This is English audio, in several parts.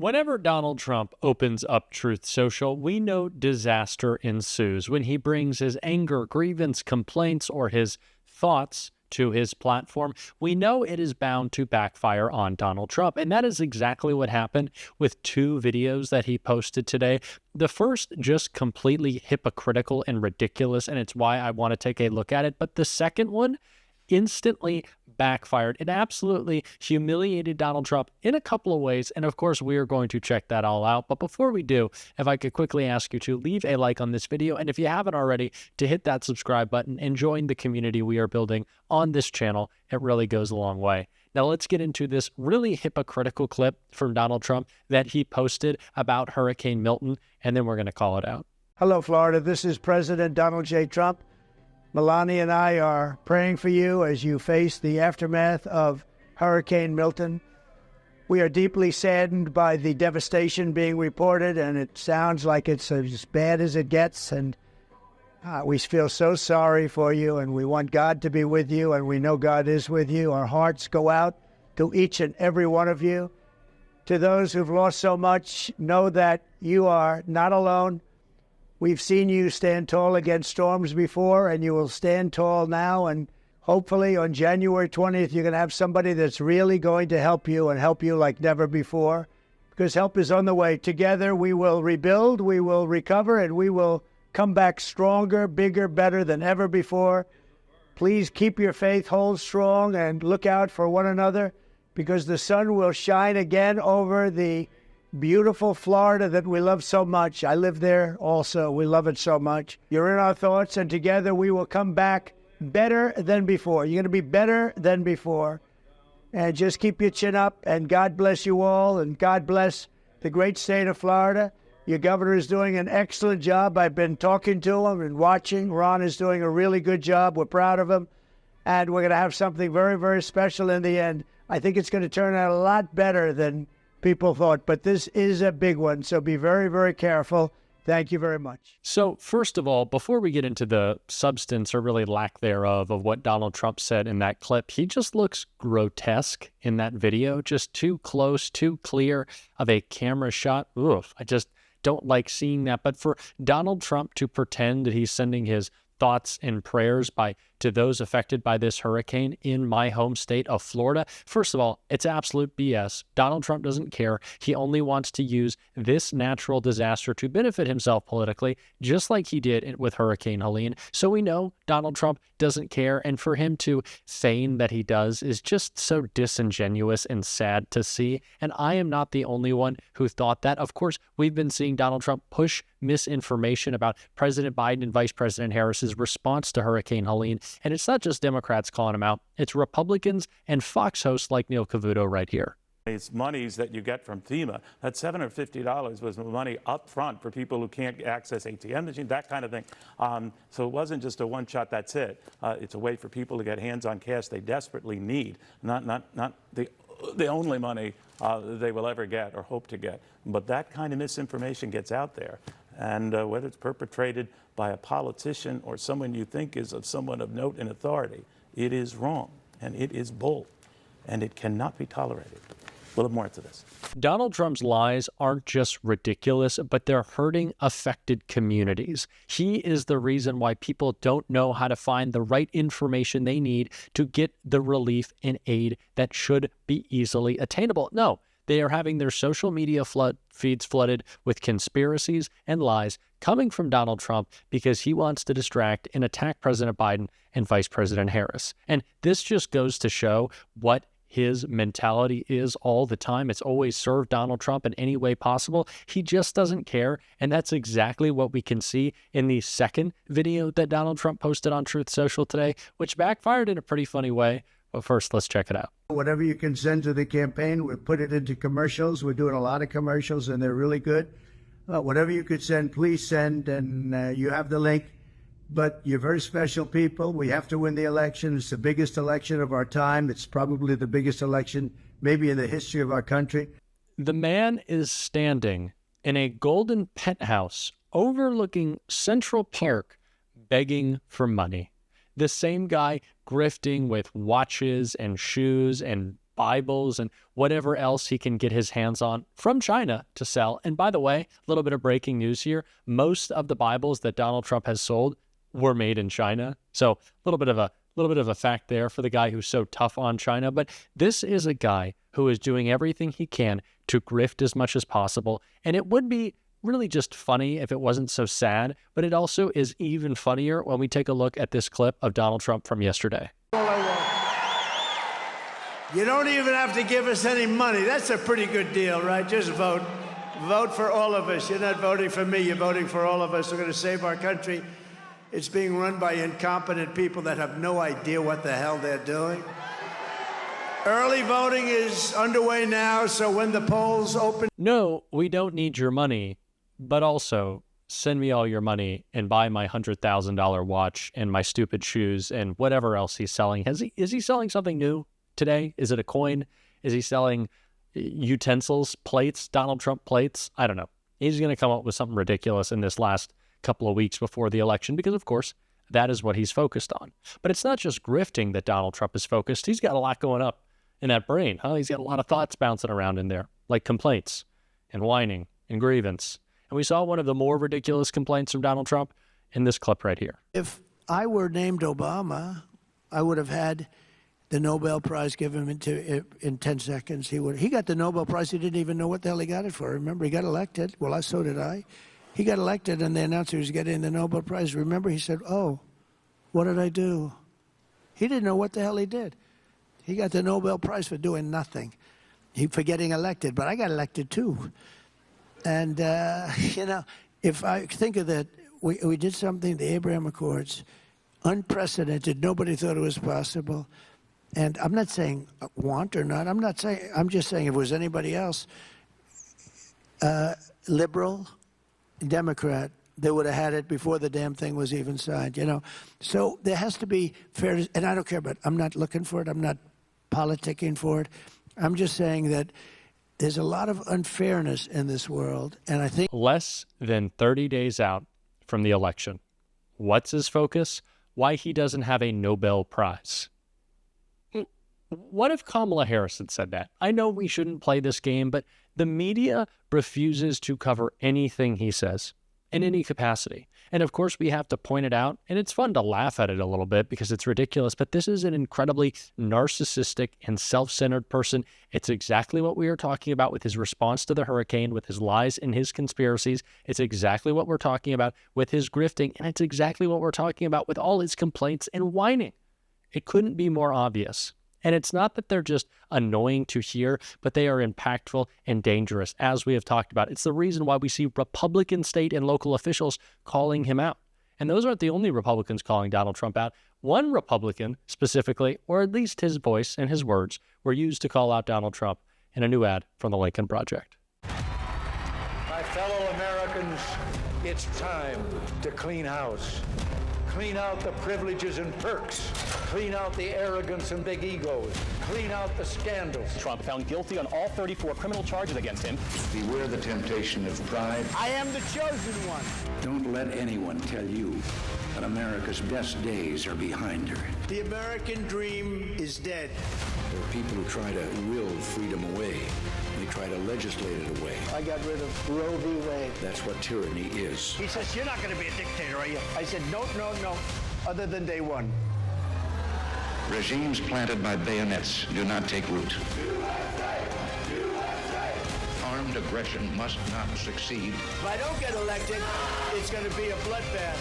Whenever Donald Trump opens up Truth Social, we know disaster ensues when he brings his anger, grievance, complaints, or his thoughts to his platform. We know it is bound to backfire on Donald Trump, and that is exactly what happened with two videos that he posted today. The first, just completely hypocritical and ridiculous, and it's why I want to take a look at it. But the second one instantly backfired. It absolutely humiliated Donald Trump in a couple of ways, and of course we are going to check that all out. But before we do, if I could quickly ask you to leave a like on this video, and if you haven't already, to hit that subscribe button and join the community we are building on this channel. It really goes a long way. Now let's get into this really hypocritical clip from Donald Trump that he posted about Hurricane Milton, and then we're going to call it out. Hello, Florida. This is President Donald J. Trump. Melania and I are praying for you as you face the aftermath of Hurricane Milton. We are deeply saddened by the devastation being reported, and it sounds like it's as bad as it gets. And we feel so sorry for you, and we want God to be with you, and we know God is with you. Our hearts go out to each and every one of you. To those who've lost so much, know that you are not alone. We've seen you stand tall against storms before, and you will stand tall now. And hopefully on January 20th, you're going to have somebody that's really going to help you and help you like never before, because help is on the way. Together, we will rebuild, we will recover, and we will come back stronger, bigger, better than ever before. Please keep your faith, hold strong, and look out for one another, because the sun will shine again over the beautiful Florida that we love so much. I live there also. We love it so much. You're in our thoughts, and together we will come back better than before. You're going to be better than before. And just keep your chin up, and God bless you all, and God bless the great state of Florida. Your governor is doing an excellent job. I've been talking to him and watching. Ron is doing a really good job. We're proud of him. And we're going to have something very, very special in the end. I think it's going to turn out a lot better than people thought, but this is a big one, so be very, very careful. Thank you very much. So first of all, before we get into the substance or really lack thereof of what Donald Trump said in that clip, he just looks grotesque in that video, just too close, too clear of a camera shot. Oof, I just don't like seeing that. But for Donald Trump to pretend that he's sending his thoughts and prayers to those affected by this hurricane in my home state of Florida. First of all, it's absolute BS. Donald Trump doesn't care. He only wants to use this natural disaster to benefit himself politically, just like he did with Hurricane Helene. So we know Donald Trump doesn't care, and for him to feign that he does is just so disingenuous and sad to see. And I am not the only one who thought that. Of course, we've been seeing Donald Trump push misinformation about President Biden and Vice President Harris's response to Hurricane Helene. And it's not just Democrats calling him out. It's Republicans and Fox hosts like Neil Cavuto right here. It's monies that you get from FEMA. That $750 was money up front for people who can't access ATM machines, that kind of thing. So it wasn't just a one-shot, that's it. It's a way for people to get hands-on cash they desperately need, not the only money they will ever get or hope to get. But that kind of misinformation gets out there. And whether it's perpetrated by a politician or someone you think is someone of note and authority, it is wrong, and it is bull, and it cannot be tolerated. We'll have more to this. Donald Trump's lies aren't just ridiculous, but they're hurting affected communities. He is the reason why people don't know how to find the right information they need to get the relief and aid that should be easily attainable. No, they are having their social media feeds flooded with conspiracies and lies coming from Donald Trump because he wants to distract and attack President Biden and Vice President Harris. And this just goes to show what his mentality is all the time. It's always served Donald Trump in any way possible. He just doesn't care. And that's exactly what we can see in the second video that Donald Trump posted on Truth Social today, which backfired in a pretty funny way. But first, let's check it out. Whatever you can send to the campaign, we put it into commercials. We're doing a lot of commercials, and they're really good. Whatever you could send, please send, and you have the link. But you're very special people. We have to win the election. It's the biggest election of our time. It's probably the biggest election maybe in the history of our country. The man is standing in a golden penthouse overlooking Central Park begging for money. The same guy grifting with watches and shoes and Bibles and whatever else he can get his hands on from China to sell. And by the way, a little bit of breaking news here. Most of the Bibles that Donald Trump has sold were made in China. So a little bit of a fact there for the guy who's so tough on China. But this is a guy who is doing everything he can to grift as much as possible. And it would be really just funny if it wasn't so sad, but it also is even funnier when we take a look at this clip of Donald Trump from yesterday. You don't even have to give us any money. That's a pretty good deal, right? Just vote. Vote for all of us. You're not voting for me. You're voting for all of us. We're going to save our country. It's being run by incompetent people that have no idea what the hell they're doing. Early voting is underway now, so when the polls open... No, we don't need your money, but also send me all your money and buy my $100,000 watch and my stupid shoes and whatever else he's selling. Is he selling something new today? Is it a coin? Is he selling utensils, plates, Donald Trump plates? I don't know. He's going to come up with something ridiculous in this last couple of weeks before the election because, of course, that is what he's focused on. But it's not just grifting that Donald Trump is focused. He's got a lot going up in that brain, huh? He's got a lot of thoughts bouncing around in there, like complaints and whining and grievance. And we saw one of the more ridiculous complaints from Donald Trump in this clip right here. If I were named Obama, I would have had the Nobel Prize given him in 10 seconds. He got the Nobel Prize. He didn't even know what the hell he got it for. Remember, he got elected. Well, so did I. He got elected, and they announced he was getting the Nobel Prize. Remember, he said, "Oh, what did I do?" He didn't know what the hell he did. He got the Nobel Prize for doing nothing. For getting elected, but I got elected too. And, if I think of that, we did something, the Abraham Accords, unprecedented. Nobody thought it was possible. And I'm not saying want or not. I'm just saying if it was anybody else, liberal, Democrat, they would have had it before the damn thing was even signed, So there has to be fairness, and I don't care, but I'm not looking for it. I'm not politicking for it. I'm just saying that there's a lot of unfairness in this world, and I think... Less than 30 days out from the election. What's his focus? Why he doesn't have a Nobel Prize. What if Kamala Harris had said that? I know we shouldn't play this game, but the media refuses to cover anything he says in any capacity. And of course, we have to point it out, and it's fun to laugh at it a little bit because it's ridiculous, but this is an incredibly narcissistic and self-centered person. It's exactly what we are talking about with his response to the hurricane, with his lies and his conspiracies. It's exactly what we're talking about with his grifting, and it's exactly what we're talking about with all his complaints and whining. It couldn't be more obvious. And it's not that they're just annoying to hear, but they are impactful and dangerous, as we have talked about. It's the reason why we see Republican state and local officials calling him out. And those aren't the only Republicans calling Donald Trump out. One Republican specifically, or at least his voice and his words, were used to call out Donald Trump in a new ad from the Lincoln Project. My fellow Americans, it's time to clean house. Clean out the privileges and perks. Clean out the arrogance and big egos. Clean out the scandals. Trump found guilty on all 34 criminal charges against him. Beware the temptation of pride. I am the chosen one. Don't let anyone tell you that America's best days are behind her. The American dream is dead. There are people who try to will freedom away. They try to legislate it away. I got rid of Roe v. Wade. That's what tyranny is. He says, "You're not going to be a dictator, are you?" I said, no, other than day one. Regimes planted by bayonets do not take root. Armed aggression must not succeed. If I don't get elected, it's going to be a bloodbath.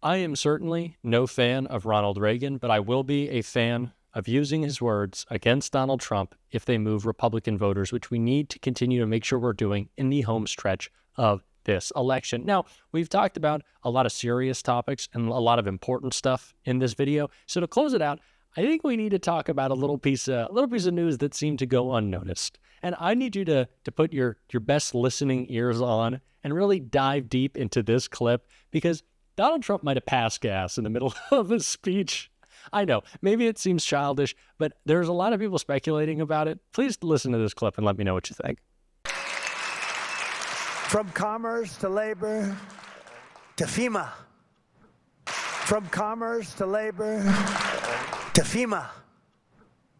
I am certainly no fan of Ronald Reagan, but I will be a fan of using his words against Donald Trump if they move Republican voters, which we need to continue to make sure we're doing in the home stretch of this election. Now, we've talked about a lot of serious topics and a lot of important stuff in this video. So to close it out, I think we need to talk about a little piece of news that seemed to go unnoticed. And I need you to put your best listening ears on and really dive deep into this clip, because Donald Trump might have passed gas in the middle of his speech. I know, maybe it seems childish, but there's a lot of people speculating about it. Please listen to this clip and let me know what you think. From commerce to labor to FEMA. From commerce to labor to FEMA.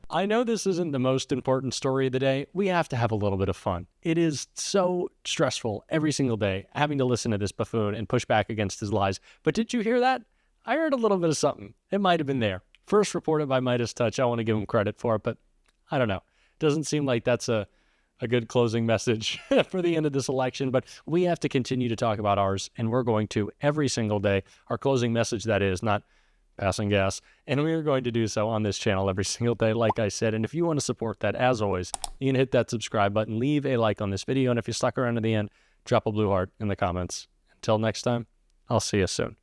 I know this isn't the most important story of the day. We have to have a little bit of fun. It is so stressful every single day having to listen to this buffoon and push back against his lies. But did you hear that? I heard a little bit of something. It might have been there. First reported by Midas Touch. I want to give him credit for it, but I don't know. Doesn't seem like that's a good closing message for the end of this election, but we have to continue to talk about ours, and we're going to every single day. Our closing message, that is, not passing gas, and we are going to do so on this channel every single day, like I said. And if you want to support that, as always, you can hit that subscribe button, leave a like on this video, and if you stuck around to the end, drop a blue heart in the comments. Until next time, I'll see you soon.